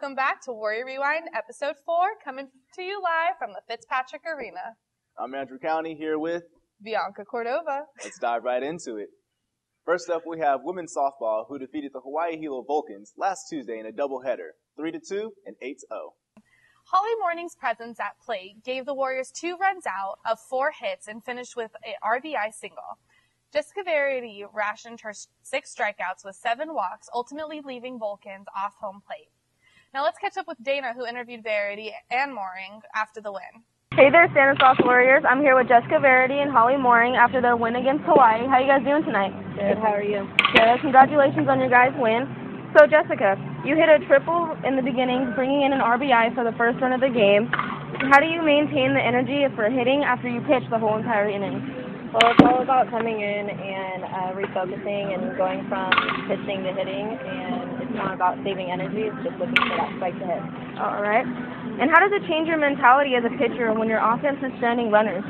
Welcome back to Warrior Rewind, Episode 4, coming to you live from the Fitzpatrick Arena. I'm Andrew County here with Bianca Cordova. Let's dive right into it. First up, we have women's softball, who defeated the Hawaii Hilo Vulcans last Tuesday in a doubleheader, 3-2 and 8-0. Holly Morning's presence at plate gave the Warriors 2 runs out of 4 hits and finished with an RBI single. Jessica Verity rationed her 6 strikeouts with 7 walks, ultimately leaving Vulcans off home plate. Now let's catch up with Dana, who interviewed Verity and Mooring after the win. Hey there, Stanislaus Warriors. I'm here with Jessica Verity and Holly Mooring after their win against Hawaii. How you guys doing tonight? Good. How are you? Good. Congratulations on your guys' win. So, Jessica, you hit a triple in the beginning, bringing in an RBI for the first run of the game. How do you maintain the energy for hitting after you pitch the whole entire inning? Well, it's all about coming in and refocusing and going from pitching to hitting, and it's not about saving energy. It's just looking for that spike to hit. All right. And how does it change your mentality as a pitcher when your offense is stranding runners?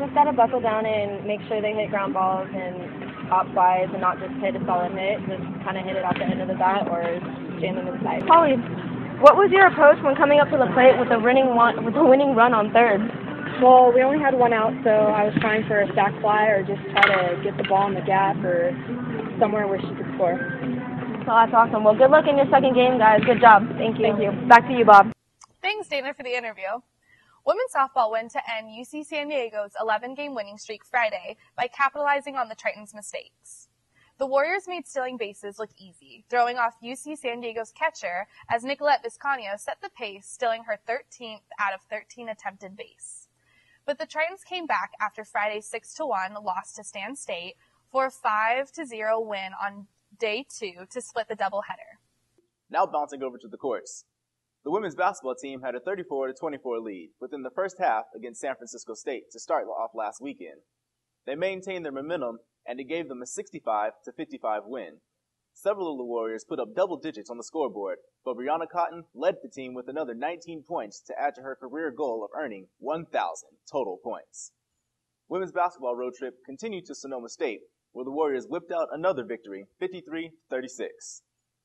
Just got to buckle down and make sure they hit ground balls and pop flies and not just hit a solid hit, just kind of hit it off the end of the bat or jam them inside. Holly, what was your approach when coming up to the plate with the winning run on third? Well, we only had 1 out, so I was trying for a sac fly or just try to get the ball in the gap or somewhere where she could score. Well, that's awesome. Well, good luck in your second game, guys. Good job. Thank you. Thank you. Back to you, Bob. Thanks, Dana, for the interview. Women's softball win to end UC San Diego's 11-game winning streak Friday by capitalizing on the Tritons' mistakes. The Warriors made stealing bases look easy, throwing off UC San Diego's catcher as Nicolette Visconio set the pace, stealing her 13th out of 13 attempted base. But the Tritons came back after Friday's 6-1 loss to Stan State for a 5-0 win on day 2 to split the doubleheader. Now bouncing over to the courts. The women's basketball team had a 34-24 lead within the first half against San Francisco State to start off last weekend. They maintained their momentum, and it gave them a 65-55 win. Several of the Warriors put up double digits on the scoreboard, but Brianna Cotton led the team with another 19 points to add to her career goal of earning 1,000 total points. Women's basketball road trip continued to Sonoma State, where the Warriors whipped out another victory, 53-36.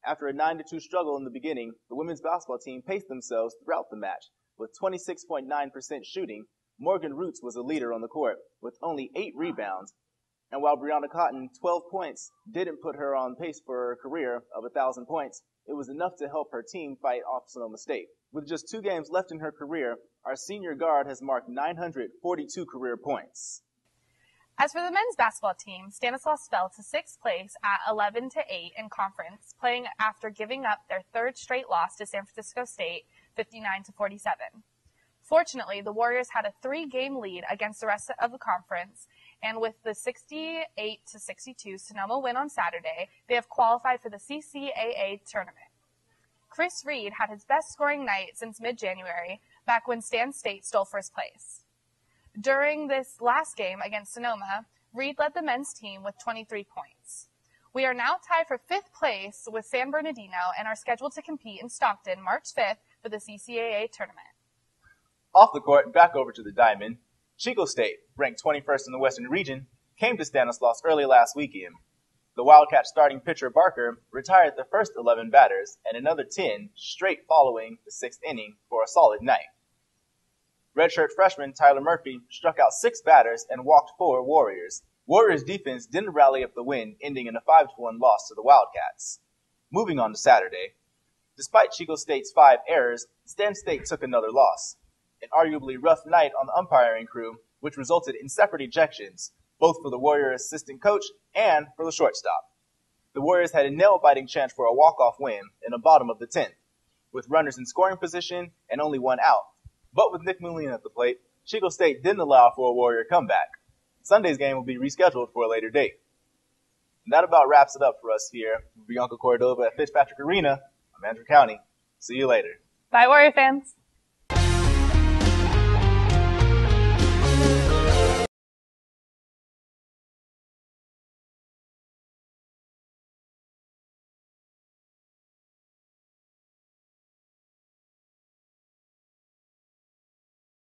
After a 9-2 struggle in the beginning, the women's basketball team paced themselves throughout the match. With 26.9% shooting, Morgan Roots was a leader on the court, with only 8 rebounds. And while Brianna Cotton, 12 points, didn't put her on pace for a career of 1,000 points, it was enough to help her team fight off Sonoma State. With just 2 games left in her career, our senior guard has marked 942 career points. As for the men's basketball team, Stanislaus fell to 6th place at 11-8 in conference, playing after giving up their 3rd straight loss to San Francisco State, 59-47. Fortunately, the Warriors had a 3-game lead against the rest of the conference, and with the 68-62 Sonoma win on Saturday, they have qualified for the CCAA tournament. Chris Reed had his best scoring night since mid-January, back when Stan State stole 1st place. During this last game against Sonoma, Reed led the men's team with 23 points. We are now tied for 5th place with San Bernardino and are scheduled to compete in Stockton March 5th for the CCAA tournament. Off the court, back over to the Diamond. Chico State, ranked 21st in the Western region, came to Stanislaus early last weekend. The Wildcat starting pitcher Barker retired the first 11 batters and another 10 straight following the 6th inning for a solid night. Redshirt freshman Tyler Murphy struck out 6 batters and walked 4 Warriors. Warriors defense didn't rally up the win, ending in a 5-1 loss to the Wildcats. Moving on to Saturday. Despite Chico State's 5 errors, Stan State took another loss. An arguably rough night on the umpiring crew, which resulted in separate ejections, both for the Warrior assistant coach and for the shortstop. The Warriors had a nail-biting chance for a walk-off win in the bottom of the 10th, with runners in scoring position and only 1 out. But with Nick Moulin at the plate, Chico State didn't allow for a Warrior comeback. Sunday's game will be rescheduled for a later date. And that about wraps it up for us here with Bianca Cordova at Fitzpatrick Arena. I'm Andrew County. See you later. Bye, Warrior fans.